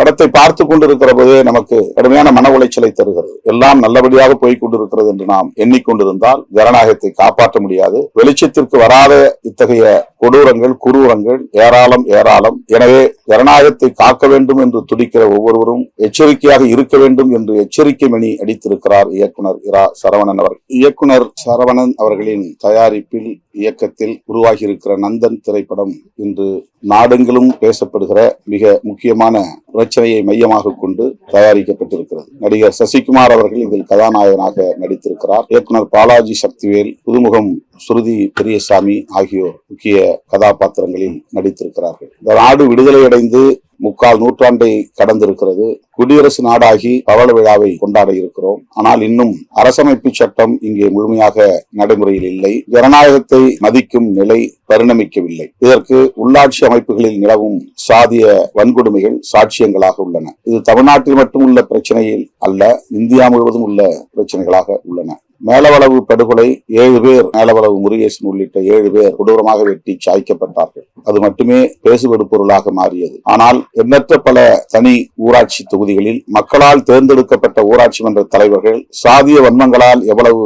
படத்தை பார்த்து கொண்டிருக்கிற போதே நமக்கு கடுமையான மன உளைச்சலை தருகிறது. எல்லாம் நல்லபடியாக போய் கொண்டிருக்கிறது என்று நாம் எண்ணிக்கொண்டிருந்தால் ஜனநாயகத்தை காப்பாற்ற முடியாது. வெளிச்சத்திற்கு வராத இத்தகைய கொடூரங்கள் குரூரங்கள் ஏராளம் ஏராளம். எனவே ஜனநாயகத்தை காக்க வேண்டும் என்று துடிக்கிற ஒவ்வொருவரும் எச்சரிக்கையாக இருக்க வேண்டும் என்று எச்சரிக்கை மணி அடித்திருக்கிறார் இயக்குனர் இரா சரவணன் அவர்கள். இயக்குனர் சரவணன் அவர்களின் தயாரிப்பில் இயக்கத்தில் உருவாகி இருக்கிற நந்தன் திரைப்படம் இன்று நாடெங்கிலும் பேசப்படுகிற மிக முக்கியமான பிரச்சனையை மையமாக கொண்டு தயாரிக்கப்பட்டிருக்கிறது. நடிகர் சசிகுமார் அவர்கள் இதில் கதாநாயகனாக நடித்திருக்கிறார். இயக்குனர் பாலாஜி சக்திவேல், புதுமுகம் ஸ்ருதி பெரியசாமி ஆகியோர் முக்கிய கதாபாத்திரங்களில் நடித்திருக்கிறார்கள். இந்த நாடு விடுதலையடைந்து 3/4 நூற்றாண்டை கடந்திருக்கிறது. குடியரசு நாடாகி பவள விழாவை கொண்டாட இருக்கிறோம். ஆனால் இன்னும் அரசமைப்பு சட்டம் இங்கே முழுமையாக நடைமுறையில் இல்லை. ஜனநாயகத்தை மதிக்கும் நிலை பரிணமிக்கவில்லை. இதற்கு உள்ளாட்சி அமைப்புகளில் நிலவும் சாதிய வன்கொடுமைகள் சாட்சியங்களாக உள்ளன. இது தமிழ்நாட்டில் மட்டும் உள்ள பிரச்சனையில் அல்ல, இந்தியா முழுவதும் உள்ள பிரச்சனைகளாக உள்ளன. மேலவளவு படுகொலை, 7 பேர், மேலவளவு முருகேசன் உள்ளிட்ட 7 பேர் கொடூரமாக வெட்டி சாய்க்கப்பட்டார்கள். அது மட்டுமே பேசுபடு பொருளாக மாறியது. ஆனால் எண்ணற்ற பல தனி ஊராட்சி தொகுதிகளில் மக்களால் தேர்ந்தெடுக்கப்பட்ட ஊராட்சி மன்ற தலைவர்கள் சாதிய வன்மங்களால் எவ்வளவு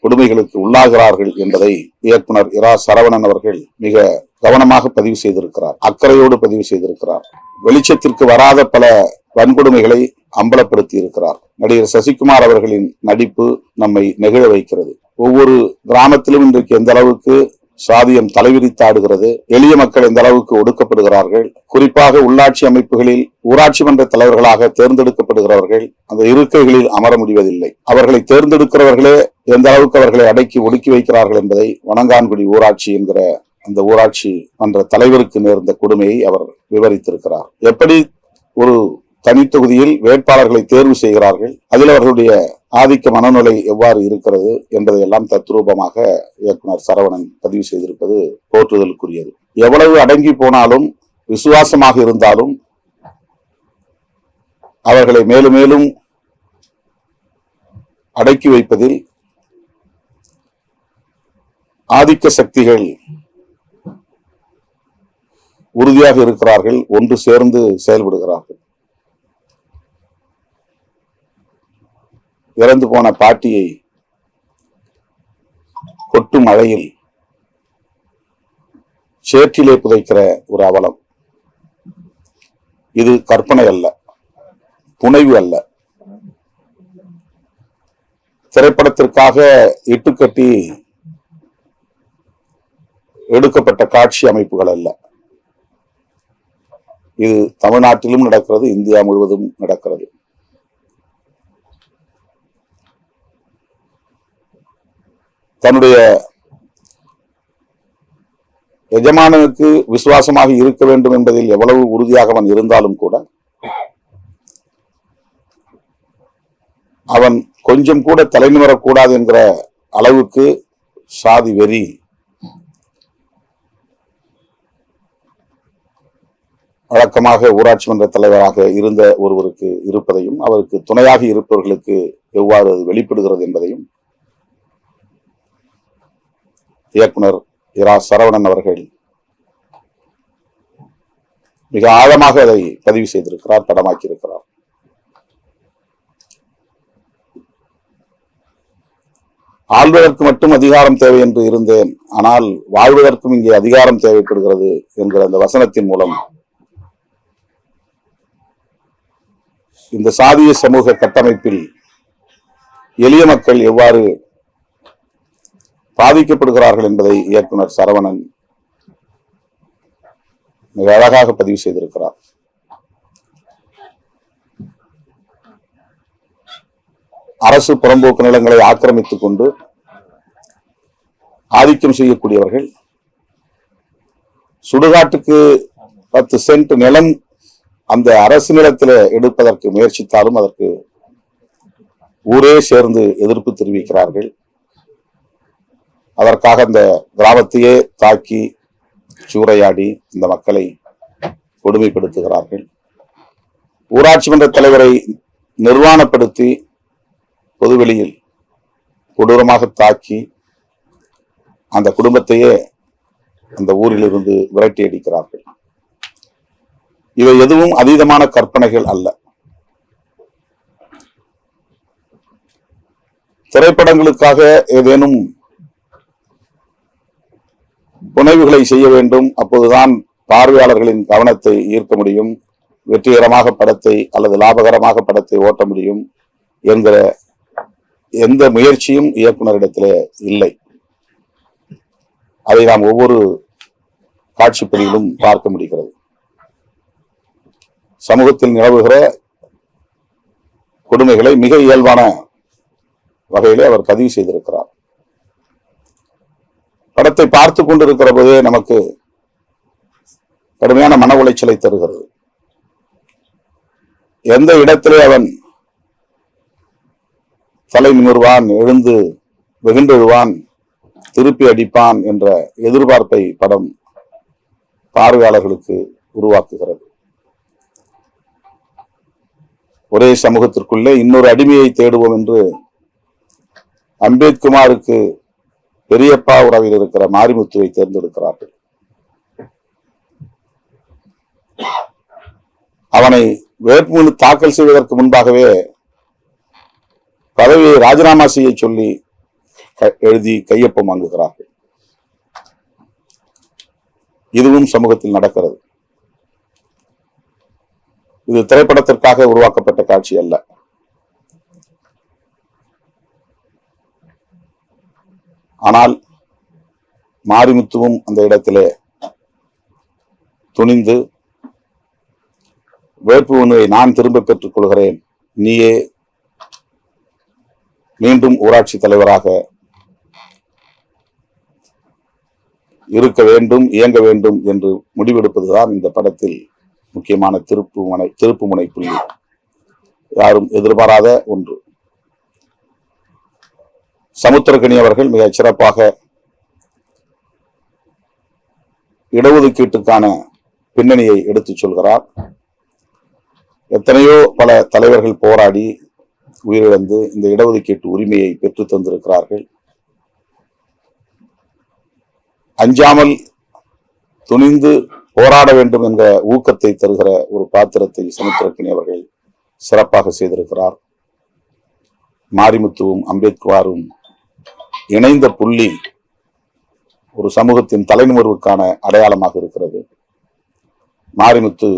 கொடுமைகளுக்கு உள்ளாகிறார்கள் என்பதை இயக்குனர் இரா சரவணன் அவர்கள் மிக கவனமாக பதிவு செய்திருக்கிறார், அக்கறையோடு பதிவு செய்திருக்கிறார். வெளிச்சத்திற்கு வராத பல வன்கொடுமைகளை அம்பலப்படுத்தி இருக்கிறார். நடிகர் சசிகுமார் அவர்களின் நடிப்பு நம்மை நெகிழ வைக்கிறது. ஒவ்வொரு கிராமத்திலும் இன்றைக்கு எந்த அளவுக்கு சாதியம் தலைவிரித்தாடுகிறது, எளிய மக்கள் எந்த அளவுக்கு ஒடுக்கப்படுகிறார்கள். குறிப்பாக உள்ளாட்சி அமைப்புகளில் ஊராட்சி மன்ற தலைவர்களாக தேர்ந்தெடுக்கப்படுகிறவர்கள் அந்த இருக்கைகளில் அமர முடிவதில்லை. அவர்களை தேர்ந்தெடுக்கிறவர்களே எந்த அளவுக்கு அவர்களை அடக்கி ஒடுக்கி வைக்கிறார்கள் என்பதை வணங்கான்குடி ஊராட்சி என்கிற அந்த ஊராட்சி மன்ற தலைவருக்கு நேர்ந்த கொடுமையை அவர் விவரித்திருக்கிறார். எப்படி ஒரு தனித்தொகுதியில் வேட்பாளர்களை தேர்வு செய்கிறார்கள், அதில் அவர்களுடைய ஆதிக்க மனநிலை எவ்வாறு இருக்கிறது என்பதையெல்லாம் தத்ரூபமாக இயக்குனர் சரவணன் பதிவு செய்திருப்பது போற்றுதலுக்குரியது. எவ்வளவு அடங்கி போனாலும் விசுவாசமாக இருந்தாலும் அவர்களை மேலும் மேலும் அடக்கி வைப்பதில் ஆதிக்க சக்திகள் உறுதியாக இருக்கிறார்கள், ஒன்று சேர்ந்து செயல்படுகிறார்கள். இறந்து போன பாட்டியை கொட்டும் மழையில் சேற்றிலே புதைக்கிற ஒரு அவலம். இது கற்பனை அல்ல, புனைவு அல்ல, திரைப்படத்திற்காக இட்டுக்கட்டி எடுக்கப்பட்ட காட்சி அமைப்புகள் அல்ல. இது தமிழ்நாட்டிலும் நடக்கிறது, இந்தியா முழுவதும் நடக்கிறது. தன்னுடைய எஜமானனுக்கு விசுவாசமாக இருக்க வேண்டும் என்பதில் எவ்வளவு உறுதியாக அவன் இருந்தாலும் கூட அவன் கொஞ்சம் கூட தலைநிமிரக்கூடாது என்கிற அளவுக்கு சாதி வெறி வழக்கமாக ஊராட்சி மன்ற தலைவராக இருந்த ஒருவருக்கு இருப்பதையும் அவருக்கு துணையாக இருப்பவர்களுக்கு எவ்வாறு அது வெளிப்படுகிறது என்பதையும் இயக்குனர் இரா சரவணன் அவர்கள் மிக ஆழமாக அதை பதிவு செய்திருக்கிறார், படமாக்கி இருக்கிறார். ஆள்வதற்கு மட்டும் அதிகாரம் தேவை என்று இருந்தேன், ஆனால் வாழ்வதற்கும் இங்கே அதிகாரம் தேவைப்படுகிறது என்கிற அந்த வசனத்தின் மூலம் இந்த சாதிய சமூக கட்டமைப்பில் எளிய மக்கள் எவ்வாறு பாதிக்கப்படுகிறார்கள் என்பதை இயக்குனர் சரவணன் மிக அழகாக பதிவு செய்திருக்கிறார். அரசு புறம்போக்கு நிலங்களை ஆக்கிரமித்துக் கொண்டு ஆதிக்கம் செய்யக்கூடியவர்கள் சுடுகாட்டுக்கு 10 சென்ட் நிலம் அந்த அரசு நிலத்தில் எடுப்பதற்கு முயற்சித்தாலும் அதற்கு ஊரே சேர்ந்து எதிர்ப்பு தெரிவிக்கிறார்கள். அதற்காக அந்த கிராமத்தையே தாக்கி சூறையாடி இந்த மக்களை கொடுமைப்படுத்துகிறார்கள். ஊராட்சி மன்ற தலைவரை நிர்வாணப்படுத்தி பொதுவெளியில் கொடூரமாக தாக்கி அந்த குடும்பத்தையே அந்த ஊரிலிருந்து விரட்டி அடிக்கிறார்கள். இவை எதுவும் அதீதமான கற்பனைகள் அல்ல. திரைப்படங்களுக்காக ஏதேனும் புனைவுகளை செய்ய வேண்டும், அப்போதுதான் பார்வையாளர்களின் கவனத்தை ஈர்க்க முடியும், வெற்றிகரமாக படத்தை அல்லது லாபகரமாக படத்தை ஓட்ட முடியும் என்கிற எந்த முயற்சியும் இயக்குனரிடத்திலே இல்லை. அதை நாம் ஒவ்வொரு காட்சிப்படியிலும் பார்க்க முடிகிறது. சமூகத்தில் நிலவுகிற கொடுமைகளை மிக இயல்பான வகையிலே அவர் பதிவு செய்திருக்கிறார். படத்தை பார்த்து கொண்டிருக்கிற போதே நமக்கு கடுமையான மன உளைச்சலை தருகிறது. எந்த இடத்திலே அவன் தலை நிமிர்வான், எழுந்து வெகுண்டெழுவான், திருப்பி அடிப்பான் என்ற எதிர்பார்ப்பை படம் பார்வையாளர்களுக்கு உருவாக்குகிறது. ஒரே சமூகத்திற்குள்ளே இன்னொரு அடிமையை தேடுவோம் என்று அம்பேத்குமாருக்கு பெரியப்பா உறவில் இருக்கிற மாரிமுத்துவை தேர்ந்தெடுக்கிறார்கள். அவனை வேட்புமனு தாக்கல் செய்வதற்கு முன்பாகவே பதவியை ராஜினாமா செய்ய சொல்லி எழுதி கையொப்பம் வாங்குகிறார்கள். இதுவும் சமூகத்தில் நடக்கிறது. இது திரைப்படத்திற்காக உருவாக்கப்பட்ட காட்சி அல்ல. ஆனால் மாரிமுத்துவும் அந்த இடத்திலே துணிந்து வேட்புமனுவை நான் திரும்ப பெற்றுக் கொள்கிறேன், நீயே மீண்டும் ஊராட்சி தலைவராக இருக்க வேண்டும், இயங்க வேண்டும் என்று முடிவெடுப்பதுதான் இந்த படத்தில் முக்கியமான திருப்புமுனை புள்ளி. யாரும் எதிர்பாராத ஒன்று. சமுத்திரக்கனி அவர்கள் மிக சிறப்பாக இடஒதுக்கீட்டுக்கான பின்னணியை எடுத்துச் சொல்கிறார். எத்தனையோ பல தலைவர்கள் போராடி உயிரிழந்து இந்த இடஒதுக்கீட்டு உரிமையை பெற்றுத் தந்திருக்கிறார்கள். அஞ்சாமல் துணிந்து போராட வேண்டும் என்ற ஊக்கத்தை தருகிற ஒரு பாத்திரத்தை சமுத்திரக்கனி அவர்கள் சிறப்பாக செய்திருக்கிறார். மாரிமுத்துவும் அம்பேத்கரும் இணைந்த புள்ளி ஒரு சமூகத்தின் தலைநிமிர்வுக்கான அடையாளமாக இருக்கிறது. மாரிமுத்து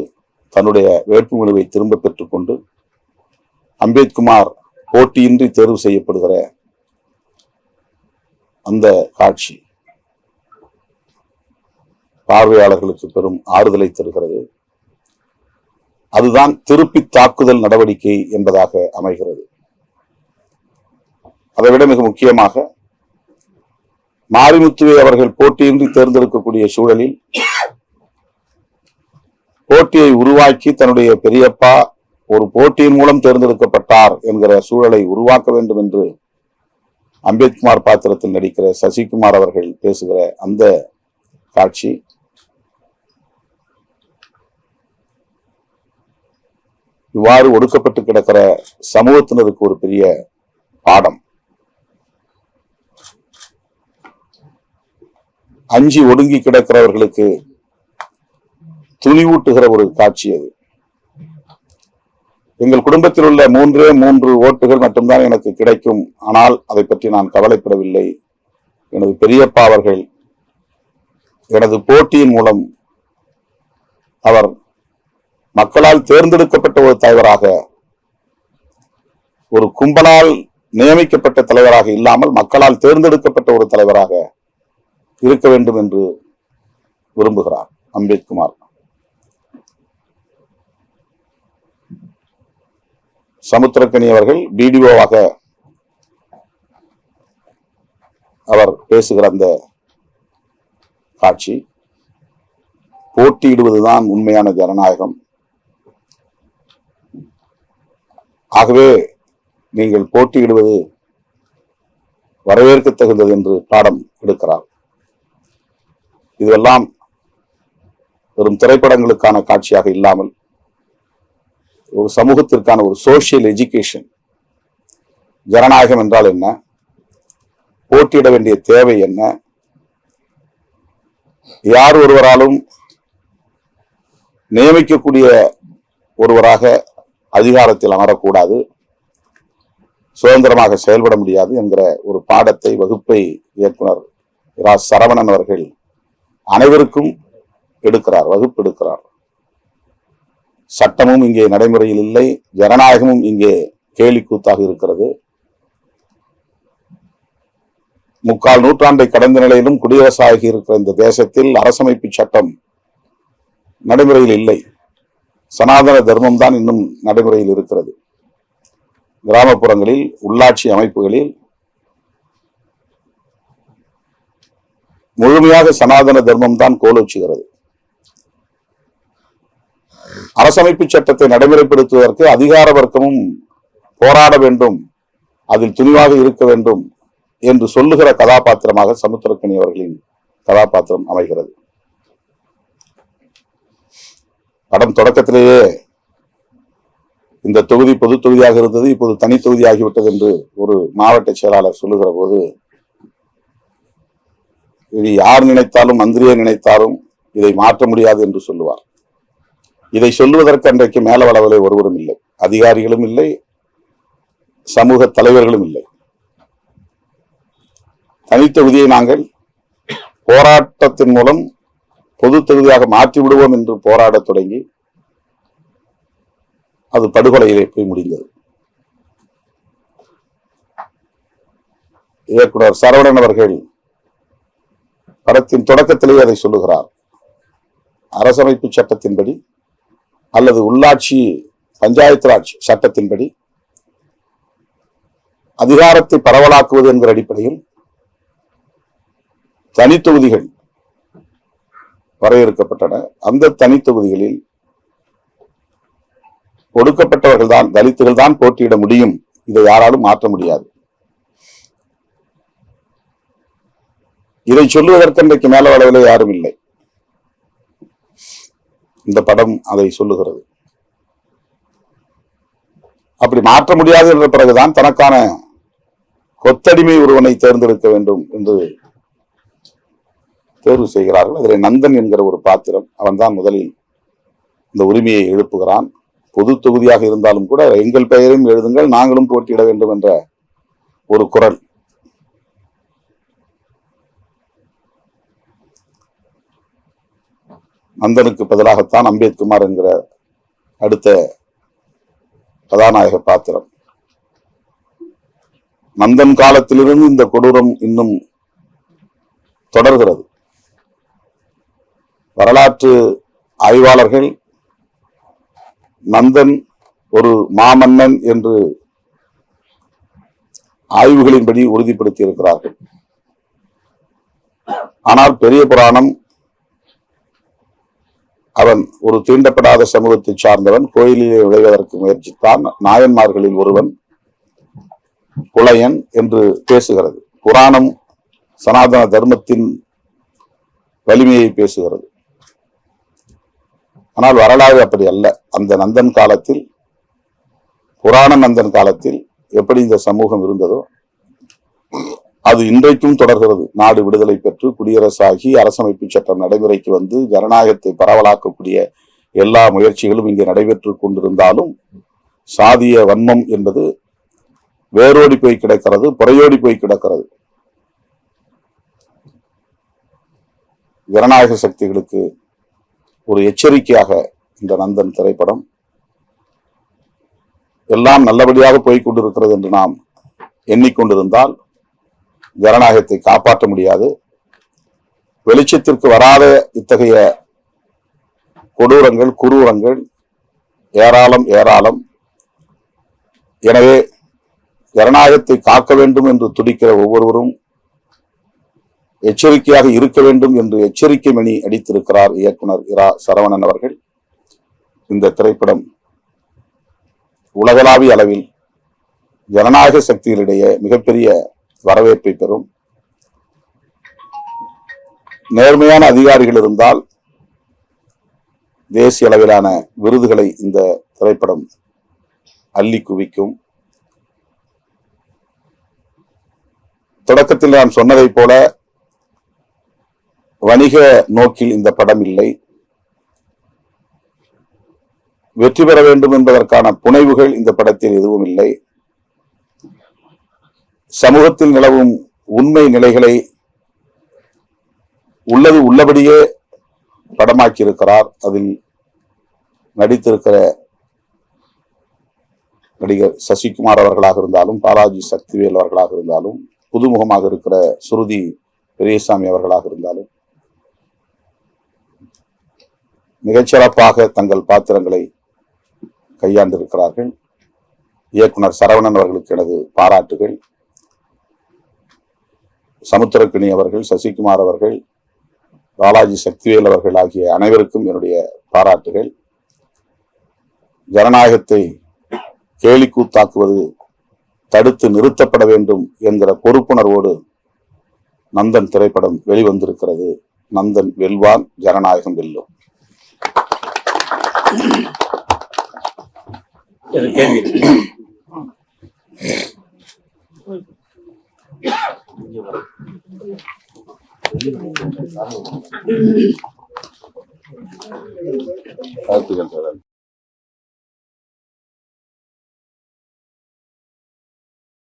தன்னுடைய வேட்புமனுவை திரும்ப பெற்றுக்கொண்டு அம்பேத்குமார் போட்டியின்றி தேர்வு செய்யப்படுகிற அந்த காட்சி பார்வையாளர்களுக்கு பெரும் ஆறுதலை தருகிறது. அதுதான் திருப்பி தாக்குதல் நடவடிக்கை என்பதாக அமைகிறது. அதைவிட மிக முக்கியமாக மாரிமுத்துவை அவர்கள் போட்டியின்றி தேர்ந்தெடுக்கக்கூடிய சூழலில் போட்டியை உருவாக்கி தன்னுடைய பெரியப்பா ஒரு போட்டியின் மூலம் தேர்ந்தெடுக்கப்பட்டார் என்கிற சூழலை உருவாக்க வேண்டும் என்று அம்பேத்குமார் பாத்திரத்தில் நடிக்கிற சசிகுமார் அவர்கள் பேசுகிற அந்த காட்சி இவ்வாறு ஒடுக்கப்பட்டு கிடக்கிற சமூகத்தினருக்கு ஒரு பெரிய பாடம். அஞ்சி ஒடுங்கி கிடக்கிறவர்களுக்கு துணிவூட்டுகிற ஒரு காட்சி அது. எங்கள் குடும்பத்தில் உள்ள 3 ஓட்டுகள் மட்டும்தான் எனக்கு கிடைக்கும், ஆனால் அதை பற்றி நான் கவலைப்படவில்லை. எனது பெரியப்பா அவர்கள் எனது போட்டியின் மூலம் அவர் மக்களால் தேர்ந்தெடுக்கப்பட்ட ஒரு தலைவராக, ஒரு கும்பலால் நியமிக்கப்பட்ட தலைவராக இல்லாமல் மக்களால் தேர்ந்தெடுக்கப்பட்ட ஒரு தலைவராக இருக்க வேண்டும் என்று விரும்புகிறார் அம்பேத்குமார். சமுத்திரக்கனி அவர்கள் பிடிஓவாக அவர் பேசுகிற அந்த காட்சி போட்டியிடுவதுதான் உண்மையான ஜனநாயகம். ஆகவே நீங்கள் போட்டியிடுவது வரவேற்க தகுந்தது என்று பாடம் எடுக்கிறார். இதுவெல்லாம் வெறும் திரைப்படங்களுக்கான காட்சியாக இல்லாமல் ஒரு சமூகத்திற்கான ஒரு சோசியல் எஜுகேஷன். ஜனநாயகம் என்றால் என்ன, போட்டியிட வேண்டிய தேவை என்ன, யார் ஒருவராலும் நியமிக்கக்கூடிய ஒருவராக அதிகாரத்தில் அமரக்கூடாது, சுதந்திரமாக செயல்பட முடியாது என்கிற ஒரு பாடத்தை, வகுப்பை இயக்குனர் இரா சரவணன் அவர்கள் அனைவருக்கும் எடுக்கிறார், வகுப்பு எடுக்கிறார். சட்டமும் இங்கே நடைமுறையில் இல்லை, ஜனநாயகமும் இங்கே கேலிக்கூத்தாக இருக்கிறது. 3/4 நூற்றாண்டை கடந்த நிலையிலும் குடியரசாகி இருக்கிற இந்த தேசத்தில் அரசமைப்பு சட்டம் நடைமுறையில் இல்லை. சனாதன தர்மம் தான் இன்னும் நடைமுறையில் இருக்கிறது. கிராமப்புறங்களில், உள்ளாட்சி அமைப்புகளில் முழுமையாக சனாதன தர்மம் தான் கோலோச்சுகிறது. அரசமைப்பு சட்டத்தை நடைமுறைப்படுத்துவதற்கு அதிகார வர்க்கமும் போராட வேண்டும், அதில் துணிவாக இருக்க வேண்டும் என்று சொல்லுகிற கதாபாத்திரமாக சமுத்திரக்கனி அவர்களின் கதாபாத்திரம் அமைகிறது. படம் தொடக்கத்திலேயே இந்த தொகுதி பொது தொகுதியாக இருந்தது, இப்போது தனி தொகுதி ஆகிவிட்டது என்று ஒரு மாவட்ட செயலாளர் சொல்லுகிற போது, இது யார் நினைத்தாலும், மந்திரியை நினைத்தாலும் இதை மாற்ற முடியாது என்று சொல்லுவார். இதை சொல்லுவதற்கு அன்றைக்கு மேலவளவிலே ஒருவரும் இல்லை, அதிகாரிகளும் இல்லை, சமூக தலைவர்களும் இல்லை. தனித்தொகுதியை நாங்கள் போராட்டத்தின் மூலம் பொது தொகுதியாக மாற்றி விடுவோம் என்று போராடத் தொடங்கி அது படுகொலையிலே போய் முடிந்தது. இயக்குனர் சரவணன் அவர்கள் படத்தின் தொடக்கத்திலேயே அதை சொல்லுகிறார். அரசமைப்பு சட்டத்தின்படி அல்லது உள்ளாட்சி பஞ்சாயத்து ராஜ் சட்டத்தின்படி அதிகாரத்தை பரவலாக்குவது என்கிற அடிப்படையில் தனித்தொகுதிகள் வரையறுக்கப்பட்டன. அந்த தனித்தொகுதிகளில் ஒடுக்கப்பட்டவர்கள் தான், தலித்துகள் தான் போட்டியிட முடியும், இதை யாராலும் மாற்ற முடியாது. இதை சொல்லுவதற்கு இன்றைக்கு மேல அளவில் யாரும் இல்லை. இந்த படம் அதை சொல்லுகிறது. அப்படி மாற்ற முடியாது என்ற பிறகுதான் தனக்கான கொத்தடிமை ஒருவனை தேர்ந்தெடுக்க வேண்டும் என்று தேர்வு செய்கிறார்கள். அதில் நந்தன் என்கிற ஒரு பாத்திரம், அவன் தான் முதலில் இந்த உரிமையை எழுப்புகிறான். பொது தொகுதியாக இருந்தாலும் கூட எங்கள் பெயரையும் எழுதுங்கள், நாங்களும் போட்டியிட வேண்டும் என்ற ஒரு குரல். நந்தனுக்கு பதிலாகத்தான் அம்பேத்குமார் என்கிற அடுத்த கதாநாயக பாத்திரம். நந்தன் காலத்திலிருந்து இந்த கொடூரம் இன்னும் தொடர்கிறது. வரலாற்று ஆய்வாளர்கள் நந்தன் ஒரு மாமன்னன் என்று ஆய்வுகளின்படி உறுதிப்படுத்தி இருக்கிறார்கள். ஆனால் பெரிய புராணம் அவன் ஒரு தீண்டப்படாத சமூகத்தை சார்ந்தவன், கோயிலிலே விளைவதற்கு முயற்சித்தான், நாயன்மார்களில் ஒருவன், புலையன் என்று பேசுகிறது. புராணம் சனாதன தர்மத்தின் வலிமையை பேசுகிறது. ஆனால் வரலாறு அப்படி அல்ல. அந்த நந்தன் காலத்தில், புராண நந்தன் காலத்தில் எப்படி இந்த சமூகம் இருந்ததோ அது இன்றைக்கும் தொடர்கிறது. நாடு விடுதலை பெற்று குடியரசாகி அரசமைப்பு சட்டம் நடைமுறைக்கு வந்து ஜனநாயகத்தை பரவலாக்கக்கூடிய எல்லா முயற்சிகளும் இங்கே நடைபெற்றுக் கொண்டிருந்தாலும் சாதிய வன்மம் என்பது வேரோடி போய் கிடக்கிறது, புறையோடி போய் கிடக்கிறது. ஜனநாயக சக்திகளுக்கு ஒரு எச்சரிக்கையாக இந்த நந்தன் திரைப்படம். எல்லாம் நல்லபடியாக போய் கொண்டிருக்கிறது என்று நாம் எண்ணிக்கொண்டிருந்தால் ஜனநாயகத்தை காப்பாற்ற முடியாது. வெளிச்சத்திற்கு வராத இத்தகைய கொடூரங்கள், குரூரங்கள் ஏராளம் ஏராளம். எனவே ஜனநாயகத்தை காக்க வேண்டும் என்று துடிக்கிற ஒவ்வொருவரும் எச்சரிக்கையாக இருக்க வேண்டும் என்று எச்சரிக்கை மணி அடித்திருக்கிறார் இயக்குனர் இரா சரவணன் அவர்கள். இந்த திரைப்படம் உலகளாவிய அளவில் ஜனநாயக சக்திகளிடையே மிகப்பெரிய வரவேற்பை பெறும். நேர்மையான அதிகாரிகள் இருந்தால் தேசிய அளவிலான விருதுகளை இந்த திரைப்படம் அள்ளி குவிக்கும். தொடக்கத்தில் நான் சொன்னதை போல வணிக நோக்கில் இந்த படம் இல்லை. வெற்றி பெற வேண்டும் என்பதற்கான புனைவுகள் இந்த படத்தில் எதுவும் இல்லை. சமூகத்தில் நிலவும் உண்மை நிலைகளை உள்ளது உள்ளபடியே படமாக்கி இருக்கிறார். அதில் நடித்திருக்கிற நடிகர் சசிகுமார் அவர்களாக இருந்தாலும், பாலாஜி சக்திவேல் அவர்களாக இருந்தாலும், புதுமுகமாக இருக்கிற சுருதி பெரியசாமி அவர்களாக இருந்தாலும் மிகச்சிறப்பாக தங்கள் பாத்திரங்களை கையாண்டிருக்கிறார்கள். இயக்குனர் சரவணன் அவர்களுக்கு எனது பாராட்டுகள். சமுத்திரக்கணி அவர்கள், சசிகுமார் அவர்கள், பாலாஜி சக்திவேல் அவர்கள் ஆகிய அனைவருக்கும் என்னுடைய பாராட்டுகள். ஜனநாயகத்தை கேலிக்கூத்தாக்குவது தடுத்து நிறுத்தப்பட வேண்டும் என்கிற பொறுப்புணர்வோடு நந்தன் திரைப்படம் வெளிவந்திருக்கிறது. நந்தன் வெல்வான், ஜனநாயகம் வெல்லும். வாழ்த்துக்கள் சார்.